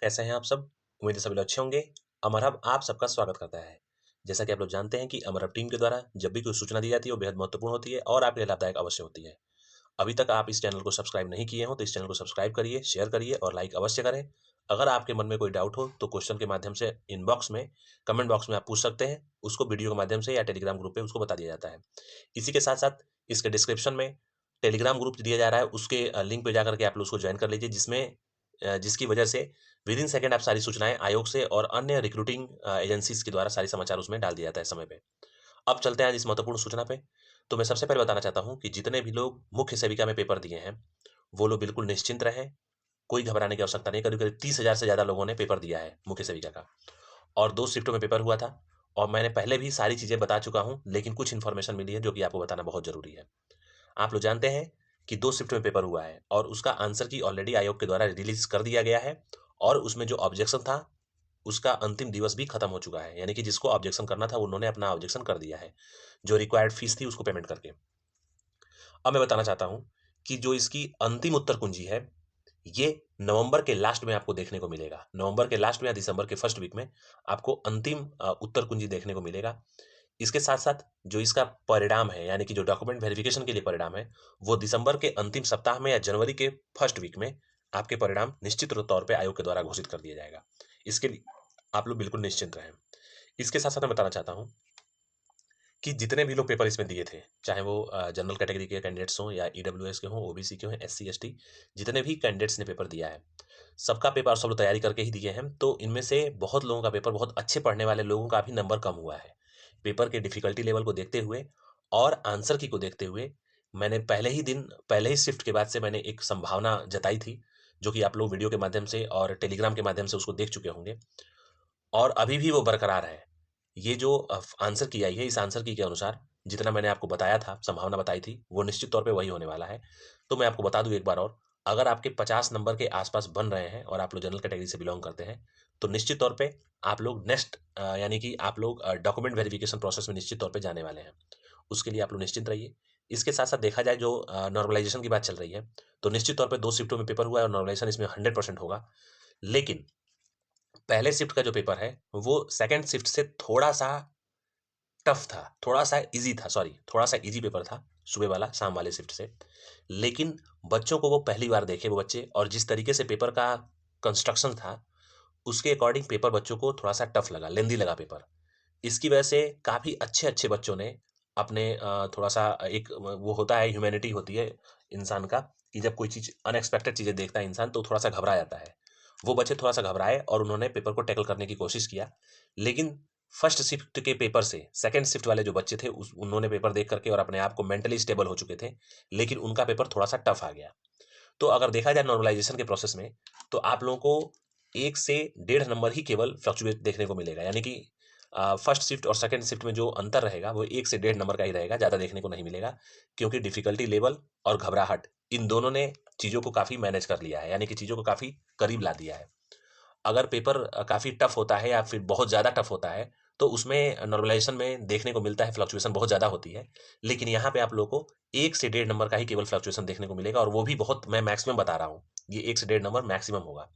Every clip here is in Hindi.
कैसे हैं आप सब? उम्मीद है सभी लोग अच्छे होंगे। अमर हब आप सबका स्वागत करता है। जैसा कि आप लोग जानते हैं कि अमर हब टीम के द्वारा जब भी कोई सूचना दी जाती है वो बेहद महत्वपूर्ण होती है और आपके लिए लाभदायक अवश्य होती है। अभी तक आप इस चैनल को सब्सक्राइब नहीं किए हो तो इस चैनल को सब्सक्राइब करिए, शेयर करिए और लाइक अवश्य करें। अगर आपके मन में कोई डाउट हो तो क्वेश्चन के माध्यम से इनबॉक्स में, कमेंट बॉक्स में आप पूछ सकते हैं। उसको वीडियो के माध्यम से या टेलीग्राम ग्रुप पे उसको बता दिया जाता है। इसी के साथ-साथ इसके डिस्क्रिप्शन में टेलीग्राम ग्रुप दिया जा रहा है, उसके लिंक पे जाकर के आप लोग उसको जॉइन कर लीजिए, जिसकी वजह से विदिन सेकंड आप सारी सूचनाएं आयोग से और अन्य रिक्रूटिंग एजेंसीज के द्वारा सारी समाचार उसमें डाल दिया जाता है समय पे। अब चलते हैं आज इस महत्वपूर्ण सूचना पे। तो मैं सबसे पहले बताना चाहता हूं कि जितने भी लोग मुख्य सेविका में पेपर दिए हैं वो लोग बिल्कुल निश्चिंत रहें। कोई घबराने की आवश्यकता नहीं। करीब करीब 30,000 से ज्यादा लोगों ने पेपर दिया है मुख्य सेविका का और 2 शिफ्टों में पेपर हुआ था। और मैंने पहले भी सारी चीजें बता चुका हूं, लेकिन कुछ इन्फॉर्मेशन मिली है जो कि आपको बताना बहुत जरूरी है। आप लोग जानते हैं कि 2 शिफ्ट में पेपर हुआ है और उसका आंसर की ऑलरेडी आयोग के द्वारा रिलीज कर दिया गया है और उसमें जो ऑब्जेक्शन था उसका अंतिम दिवस भी खत्म हो चुका है। यानी कि जिसको ऑब्जेक्शन करना था उन्होंने अपना ऑब्जेक्शन कर दिया है, जो रिक्वायर्ड फीस थी उसको पेमेंट करके। अब मैं बताना चाहता हूं कि जो इसकी अंतिम उत्तर कुंजी है ये नवंबर के लास्ट में आपको देखने को मिलेगा। नवंबर के लास्ट में या दिसंबर के फर्स्ट वीक में आपको अंतिम उत्तर कुंजी देखने को मिलेगा। इसके साथ-साथ जो इसका परिणाम है, यानी कि जो डॉक्यूमेंट वेरिफिकेशन के लिए परिणाम है, वो दिसंबर के अंतिम सप्ताह में या जनवरी के फर्स्ट वीक में आपके परिणाम निश्चित तौर पे आयोग के द्वारा घोषित कर दिया जाएगा। इसके लिए आप लोग बिल्कुल निश्चिंत रहें। इसके साथ-साथ मैं बताना चाहता हूँ कि जितने भी लोग पेपर इसमें दिए थे, चाहे वो जनरल कैटेगरी के कैंडिडेट्स हों या ईडब्ल्यूएस के हों, ओबीसी के हों, एससी, एसटी, जितने भी कैंडिडेट्स ने पेपर दिया है, सबका पेपर सब लोग तैयारी करके ही दिए हैं। तो इनमें से बहुत लोगों का पेपर, बहुत अच्छे पढ़ने वाले लोगों का भी नंबर कम हुआ है। पेपर के डिफिकल्टी लेवल को देखते हुए और आंसर की को देखते हुए मैंने पहले ही शिफ्ट के बाद से मैंने एक संभावना जताई थी, जो कि आप लोग वीडियो के माध्यम से और टेलीग्राम के माध्यम से उसको देख चुके होंगे और अभी भी वो बरकरार है। ये जो आंसर की आई है, इस आंसर की के अनुसार जितना मैंने आपको बताया था, संभावना बताई थी, वो निश्चित तौर पे वही होने वाला है। तो मैं आपको बता दूँ एक बार और, अगर आपके 50 नंबर के आस-पास बन रहे हैं और आप लोग जनरल कैटेगरी से बिलॉन्ग करते हैं, तो निश्चित तौर पे आप लोग यानी कि आप लोग डॉक्यूमेंट वेरिफिकेशन प्रोसेस में निश्चित तौर पे जाने वाले हैं। उसके लिए आप लोग निश्चिंत रहिए। इसके साथ-साथ देखा जाए जो नॉर्मलाइज़ेशन की बात चल रही है, तो निश्चित तौर पे 2 शिफ्टों में पेपर हुआ है और नॉर्मलाइज़ेशन इसमें 100% होगा। लेकिन पहले शिफ्ट का जो पेपर है, वो सेकंड शिफ्ट से थोड़ा-सा टफ था, थोड़ा-सा ईज़ी था, सॉरी, थोड़ा-सा ईज़ी पेपर था, सुबह वाला, शाम वाले शिफ्ट से। लेकिन बच्चों को वो पहली बार देखे वो बच्चे और जिस तरीके से पेपर का कंस्ट्रक्शन था, उसके अकॉर्डिंग पेपर बच्चों को थोड़ा-सा टफ लगा, लेंदी लगा पेपर। इसकी वजह से काफ़ी अच्छे-अच्छे बच्चों ने अपने थोड़ा-सा एक वो होता है, ह्यूमैनिटी होती है इंसान का कि जब कोई चीज़ अनएक्सपेक्टेड चीज़ें देखता है इंसान तो थोड़ा-सा घबरा जाता है। वो बच्चे थोड़ा-सा घबराए और उन्होंने पेपर को टैकल करने की कोशिश किया। लेकिन फर्स्ट शिफ्ट के पेपर से सेकंड शिफ्ट वाले जो बच्चे थे उस उन्होंने पेपर देख कर के और अपने आप को मेंटली स्टेबल हो चुके थे, लेकिन उनका पेपर थोड़ा-सा टफ आ गया। तो अगर देखा जाए नॉर्मलाइज़ेशन के प्रोसेस में, तो आप लोगों को 1 से डेढ़ नंबर ही केवल फ्लक्चुएट देखने को मिलेगा। यानी कि फर्स्ट शिफ्ट और सेकंड शिफ्ट में जो अंतर रहेगा, वो 1 से डेढ़ नंबर का ही रहेगा, ज़्यादा देखने को नहीं मिलेगा। क्योंकि डिफ़िकल्टी लेवल और घबराहट, इन दोनों ने चीज़ों को काफ़ी मैनेज कर लिया है, यानी कि चीज़ों को काफ़ी करीब ला दिया है। अगर पेपर काफ़ी टफ होता है या फिर बहुत ज़्यादा टफ होता है, तो उसमें नॉर्मलाइज़ेशन में देखने को मिलता है फ्लक्चुएशन बहुत ज़्यादा होती है। लेकिन यहाँ पे आप लोगों को 1 से डेढ़ नंबर का ही केवल फ्लक्चुएशन देखने को मिलेगा और वो भी बहुत, मैं मैक्सिमम बता रहा हूँ। ये 1 से डेढ़ नंबर मैक्सिमम होगा।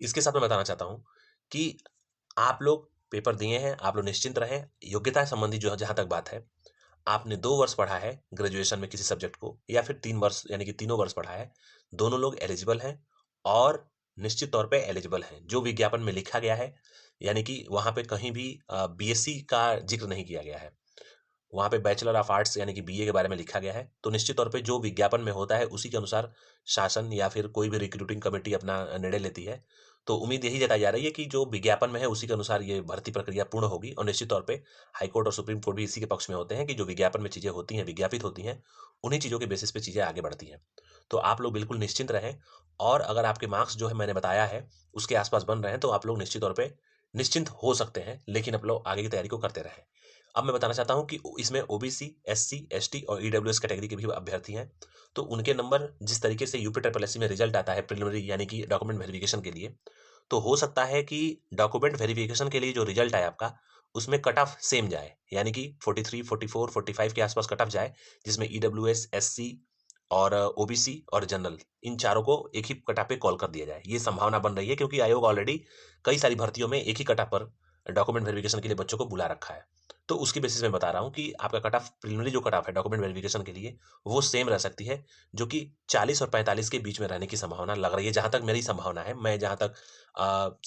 इसके साथ मैं बताना चाहता हूँ कि आप लोग पेपर दिए हैं, आप लोग निश्चिंत रहें। योग्यता संबंधी जो जहाँ तक बात है, आपने 2 वर्ष पढ़ा है ग्रेजुएशन में किसी सब्जेक्ट को या फिर 3 वर्ष यानी कि तीनों वर्ष पढ़ा है, दोनों लोग एलिजिबल हैं और निश्चित तौर पे एलिजिबल हैं। जो विज्ञापन में लिखा गया है, यानी कि वहाँ पे कहीं भी बीएससी का ज़िक्र नहीं किया गया है। वहाँ पे बैचलर ऑफ आर्ट्स यानी कि बीए के बारे में लिखा गया है। तो निश्चित तौर पे जो विज्ञापन में होता है उसी के अनुसार शासन या फिर कोई भी रिक्रूटिंग कमेटी अपना निर्णय लेती है। तो उम्मीद यही जताई जा रही है कि जो विज्ञापन में है उसी के अनुसार ये भर्ती प्रक्रिया पूर्ण होगी और निश्चित तौर पे हाई कोर्ट और सुप्रीम कोर्ट भी इसी के पक्ष में होते हैं कि जो विज्ञापन में चीज़ें होती हैं, विज्ञापित होती हैं, उन्हीं चीज़ों के बेसिस पे चीज़ें आगे बढ़ती हैं। तो आप लोग बिल्कुल निश्चिंत रहें और अगर आपके मार्क्स जो है मैंने बताया है, उसके आस-पास बन रहे हैं तो आप लोग निश्चित तौर पे निश्चिंत हो सकते हैं, लेकिन आप लोग आगे की तैयारी को करते रहें। अब मैं बताना चाहता हूँ कि इसमें ओबीसी, एससी, एसटी और ईडब्ल्यूएस कैटेगरी के भी अभ्यर्थी हैं। तो उनके नंबर जिस तरीके से यूपी ट्रिपल एससी में रिजल्ट आता है प्रिलिमिनरी यानी कि डॉक्यूमेंट वेरिफिकेशन के लिए, तो हो सकता है कि डॉक्यूमेंट वेरिफिकेशन के लिए जो रिजल्ट आए आपका, उसमें कट ऑफ सेम जाए, यानी कि 43, 44, 45 के आसपास कट ऑफ जाए, जिसमें ईडब्ल्यूएस, एससी और ओबीसी और जनरल, इन चारों को एक ही कटऑफ पे कॉल कर दिया जाए। ये संभावना बन रही है क्योंकि आयोग ऑलरेडी कई सारी भर्तियों में एक ही कटऑफ पर डॉक्यूमेंट वेरिफिकेशन के लिए बच्चों को बुला रखा है। तो उसकी बेसिस में बता रहा हूँ कि आपका कटऑफ प्रिलिमिनरी जो कटऑफ है डॉक्यूमेंट वेरिफिकेशन के लिए, वो सेम रह सकती है, जो कि 40 और 45 के बीच में रहने की संभावना लग रही है। जहाँ तक मेरी संभावना है, मैं जहाँ तक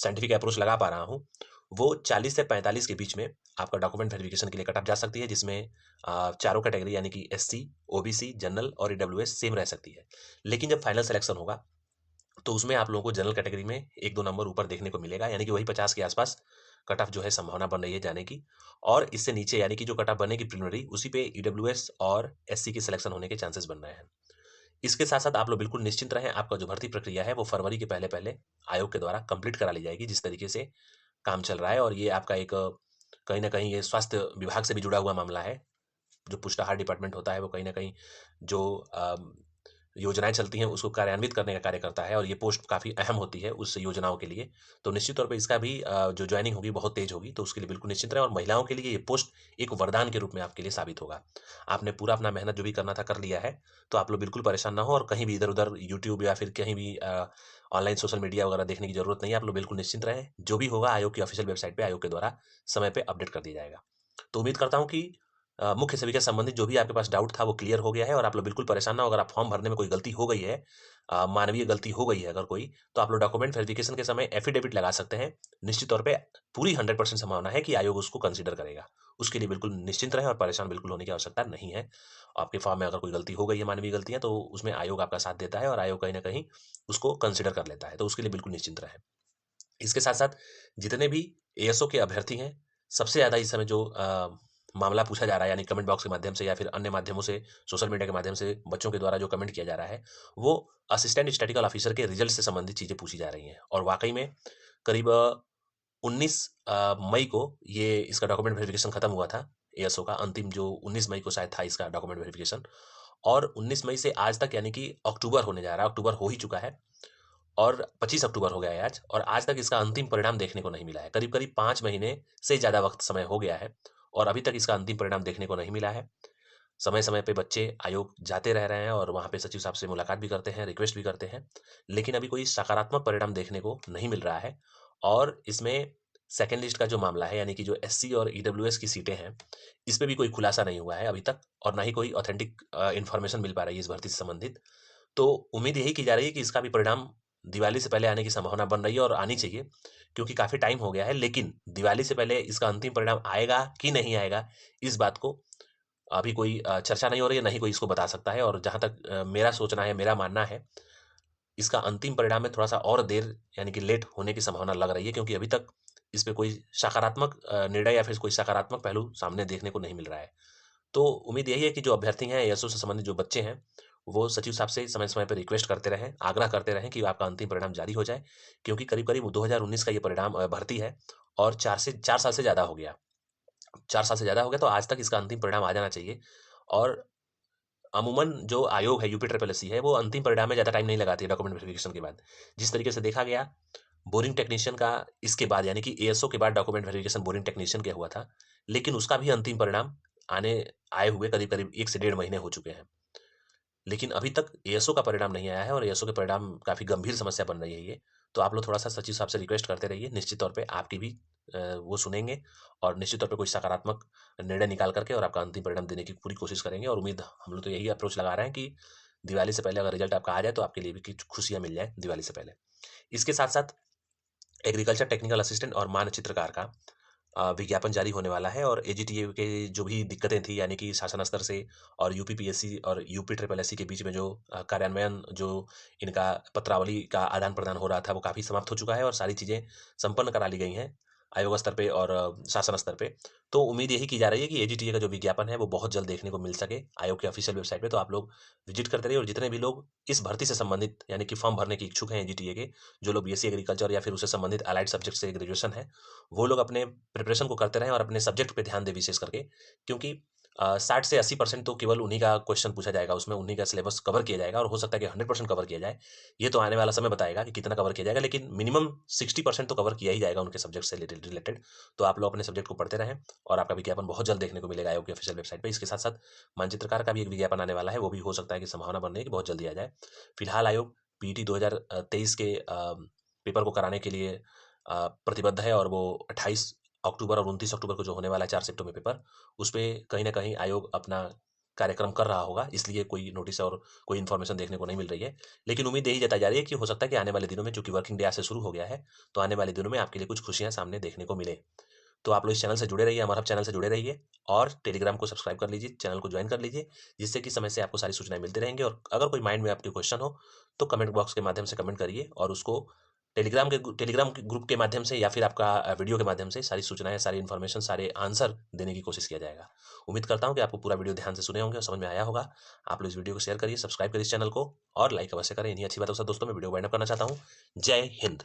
साइंटिफिक अप्रोच लगा पा रहा हूँ, वो 40 से 45 के बीच में आपका डॉक्यूमेंट वेरिफिकेशन के लिए कटऑफ जा सकती है, जिसमें चारों कैटेगरी यानी कि एससी, ओबीसी, जनरल और ईडब्ल्यूएस सेम रह सकती है। लेकिन जब फाइनल सिलेक्शन होगा, तो उसमें आप लोगों को जनरल कैटेगरी में 1-2 नंबर ऊपर देखने को मिलेगा, यानी कि वही 50 के आसपास कट ऑफ जो है संभावना बन रही है जाने की। और इससे नीचे यानी कि जो कट ऑफ बनेगी प्रिलिमिनरी, उसी पे ईडब्ल्यूएस और एससी की सिलेक्शन होने के चांसेस बन रहे हैं। इसके साथ-साथ आप लोग बिल्कुल निश्चिंत रहें, आपका जो भर्ती प्रक्रिया है वो फरवरी के पहले-पहले आयोग के द्वारा कंप्लीट करा ली जाएगी, जिस तरीके से काम चल रहा है। और ये आपका एक कहीं न कहीं ये स्वास्थ्य विभाग से भी जुड़ा हुआ मामला है। जो पुष्टाहार डिपार्टमेंट होता है, वो कहीं न कहीं जो योजनाएँ चलती हैं, उसको कार्यान्वित करने का कार्य करता है और ये पोस्ट काफ़ी अहम होती है उस योजनाओं के लिए। तो निश्चित तौर पे इसका भी जो जॉइनिंग होगी बहुत तेज़ होगी, तो उसके लिए बिल्कुल निश्चिंत रहें। और महिलाओं के लिए ये पोस्ट एक वरदान के रूप में आपके लिए साबित होगा। आपने पूरा अपना मेहनत जो भी करना था कर लिया है, तो आप लोग बिल्कुल परेशान ना हों और कहीं भी इधर-उधर यूट्यूब या फिर कहीं भी ऑनलाइन सोशल मीडिया वगैरह देखने की ज़रूरत नहीं है। आप लोग बिल्कुल निश्चिंत रहें। जो भी होगा आयोग की ऑफ़िशियल वेबसाइट पे आयोग के द्वारा समय पे अपडेट कर दिया जाएगा। तो उम्मीद करता हूँ कि मुख्य सेविका से संबंधित जो भी आपके पास डाउट था वो क्लियर हो गया है और आप लोग बिल्कुल परेशान ना हो। अगर आप फॉर्म भरने में कोई गलती हो गई है, मानवीय गलती हो गई है अगर कोई, तो आप लोग डॉक्यूमेंट वेरिफिकेशन के समय एफिडेविट लगा सकते हैं। निश्चित तौर पे पूरी 100% संभावना है कि आयोग उसको कंसीडर करेगा। उसके लिए बिल्कुल निश्चिंत रहें और परेशान बिल्कुल होने की आवश्यकता नहीं है। आपके फॉर्म में अगर कोई गलती हो गई है, मानवीय गलतियाँ, तो उसमें आयोग आपका साथ देता है और आयोग कहीं न कहीं उसको कंसीडर कर लेता है। तो उसके लिए बिल्कुल निश्चिंत रहें। इसके साथ-साथ जितने भी एएसओ के अभ्यर्थी हैं, सबसे ज़्यादा इस समय जो मामला पूछा जा रहा है, यानी कमेंट बॉक्स के माध्यम से या फिर अन्य माध्यमों से, सोशल मीडिया के माध्यम से बच्चों के द्वारा जो कमेंट किया जा रहा है, वो असिस्टेंट स्टैटिस्टिकल ऑफिसर के रिजल्ट से संबंधित चीज़ें पूछी जा रही हैं। और वाक़ई में करीब 19 मई को ये इसका डॉक्यूमेंट वेरिफिकेशन खत्म हुआ था, एएसओ का अंतिम जो 19 मई को शायद था इसका डॉक्यूमेंट वेरिफिकेशन। और 19 मई से आज तक यानी कि अक्टूबर होने जा रहा है, अक्टूबर हो ही चुका है और 25 अक्टूबर हो गया है आज, और आज तक इसका अंतिम परिणाम देखने को नहीं मिला है। करीब-करीब 5 महीने से ज़्यादा वक़्त समय हो गया है और अभी तक इसका अंतिम परिणाम देखने को नहीं मिला है। समय-समय पे बच्चे आयोग जाते रह रहे हैं और वहाँ पे सचिव साहब से मुलाकात भी करते हैं, रिक्वेस्ट भी करते हैं, लेकिन अभी कोई सकारात्मक परिणाम देखने को नहीं मिल रहा है। और इसमें सेकंड लिस्ट का जो मामला है, यानी कि जो एससी और ईडब्ल्यूएस की सीटें हैं, इस पे भी कोई खुलासा नहीं हुआ है अभी तक और ना ही कोई ऑथेंटिक इन्फॉर्मेशन मिल पा रही है इस भर्ती से संबंधित। तो उम्मीद यही की जा रही है कि इसका भी परिणाम दिवाली से पहले आने की संभावना बन रही है और आनी चाहिए, क्योंकि काफ़ी टाइम हो गया है। लेकिन दिवाली से पहले इसका अंतिम परिणाम आएगा कि नहीं आएगा, इस बात को अभी कोई चर्चा नहीं हो रही है, ना ही कोई इसको बता सकता है। और जहाँ तक मेरा सोचना है, मेरा मानना है, इसका अंतिम परिणाम में थोड़ा-सा और देर यानी कि लेट होने की संभावना लग रही है, क्योंकि अभी तक इस पे कोई सकारात्मक निर्णय या फिर कोई सकारात्मक पहलू सामने देखने को नहीं मिल रहा है। तो उम्मीद यही है कि जो अभ्यर्थी हैं, एएसओ से संबंधित जो बच्चे हैं, वो सचिव साहब से समय-समय पे रिक्वेस्ट करते रहें, आग्रह करते रहें कि आपका अंतिम परिणाम जारी हो जाए, क्योंकि करीब-करीब 2019 का ये परिणाम भर्ती है और 4 साल से ज़्यादा हो गया। 4 साल से ज़्यादा हो गया, तो आज तक इसका अंतिम परिणाम आ जाना चाहिए। और अमूमन जो आयोग है, यूपी ट्रिपल एससी है, वो अंतिम परिणाम में ज़्यादा टाइम नहीं लगाती है डॉक्यूमेंट वेरिफिकेशन के बाद। जिस तरीके से देखा गया, बोरिंग टेक्नीशियन का इसके बाद यानी कि एएसओ के बाद डॉक्यूमेंट वेरिफिकेशन बोरिंग टेक्नीशियन का हुआ था, लेकिन उसका भी अंतिम परिणाम आने आए हुए करीब-करीब 1 से डेढ़ महीने हो चुके हैं। लेकिन अभी तक एएसओ का परिणाम नहीं आया है और एएसओ के परिणाम काफ़ी गंभीर समस्या बन रही है ये। तो आप लोग थोड़ा-सा सचिव साहब से रिक्वेस्ट करते रहिए, निश्चित तौर पे आपकी भी वो सुनेंगे और निश्चित तौर पे कोई सकारात्मक निर्णय निकाल कर के और आपका अंतिम परिणाम देने की पूरी कोशिश करेंगे। और उम्मीद हम लोग तो यही अप्रोच लगा रहे हैं कि दिवाली से पहले अगर रिज़ल्ट आपका आ जाए, तो आपके लिए भी कुछ खुशियाँ मिल जाएँ दिवाली से पहले। इसके साथ-साथ एग्रीकल्चर टेक्निकल असिस्टेंट और मानचित्रकार का विज्ञापन जारी होने वाला है। और एजीटीए के जो भी दिक्कतें थी, यानी कि शासन स्तर से और यूपी पीएससी और यूपी ट्रिपल एससी के बीच में जो कार्यान्वयन, जो इनका पत्रावली का आदान-प्रदान हो रहा था, वो काफ़ी समाप्त हो चुका है और सारी चीज़ें संपन्न करा ली गई हैं, आयोग स्तर पे और शासन स्तर पे। तो उम्मीद यही की जा रही है कि एजीटीए का जो विज्ञापन है, वो बहुत जल्द देखने को मिल सके आयोग के ऑफिशियल वेबसाइट पे। तो आप लोग विजिट करते रहिए और जितने भी लोग इस भर्ती से संबंधित यानी कि फॉर्म भरने के इच्छुक हैं एजीटीए के, जो लोग बीएससी एग्रीकल्चर या फिर उससे संबंधित अलाइड सब्जेक्ट से ग्रेजुएशन है, वो लोग अपने प्रिपरेशन को करते रहें और अपने सब्जेक्ट पे ध्यान दें विशेष करके, क्योंकि 60 से 80% तो केवल उन्हीं का क्वेश्चन पूछा जाएगा, उसमें उन्हीं का सिलेबस कवर किया जाएगा और हो सकता है कि 100% कवर किया जाए। ये तो आने वाला समय बताएगा कि कितना कवर किया जाएगा, लेकिन मिनिमम 60% तो कवर किया ही जाएगा उनके सब्जेक्ट से रिलेटेड। तो आप लोग अपने सब्जेक्ट को पढ़ते रहें और आपका विज्ञापन बहुत जल्द देखने को मिलेगा आयोग की ऑफिशियल वेबसाइट पे। इसके साथ-साथ मानचित्रकार का भी एक विज्ञापन आने वाला है, वो भी हो सकता है कि संभावना बन रही है कि बहुत जल्दी आ जाए। फिलहाल आयोग पीईटी 2023 के पेपर को कराने के लिए प्रतिबद्ध है और वो 28 अक्टूबर और 29 अक्टूबर को जो होने वाला है 4 शिफ्टों में पेपर, उसपे कहीं न कहीं आयोग अपना कार्यक्रम कर रहा होगा, इसलिए कोई नोटिस और कोई इन्फॉर्मेशन देखने को नहीं मिल रही है। लेकिन उम्मीद यही जताई जा रही है कि हो सकता है कि आने वाले दिनों में, चूँकि वर्किंग डे आज से शुरू हो गया है, तो आने वाले दिनों में आपके लिए कुछ खुशियाँ सामने देखने को मिले। तो आप लोग इस चैनल से जुड़े रहिए, अमर हब चैनल से जुड़े रहिए और टेलीग्राम को सब्सक्राइब कर लीजिए, चैनल को जॉइन कर लीजिए, जिससे कि समय से आपको सारी सूचनाएँ मिलती रहेंगी। और अगर कोई माइंड में आपके क्वेश्चन हो, तो कमेंट बॉक्स के माध्यम से कमेंट करिए और उसको टेलीग्राम के ग्रुप के माध्यम से या फिर आपका वीडियो के माध्यम से सारी सूचनाएँ, सारी इन्फॉर्मेशन, सारे आंसर देने की कोशिश किया जाएगा। उम्मीद करता हूँ कि आपको पूरा वीडियो ध्यान से सुने होंगे और समझ में आया होगा। आप लोग इस वीडियो को शेयर करिए, सब्सक्राइब करिए इस चैनल को और लाइक अवश्य करें। इन्हीं अच्छी बातों के साथ दोस्तों मैं वीडियो को वाइंड अप करना चाहता हूँ। जय हिंद।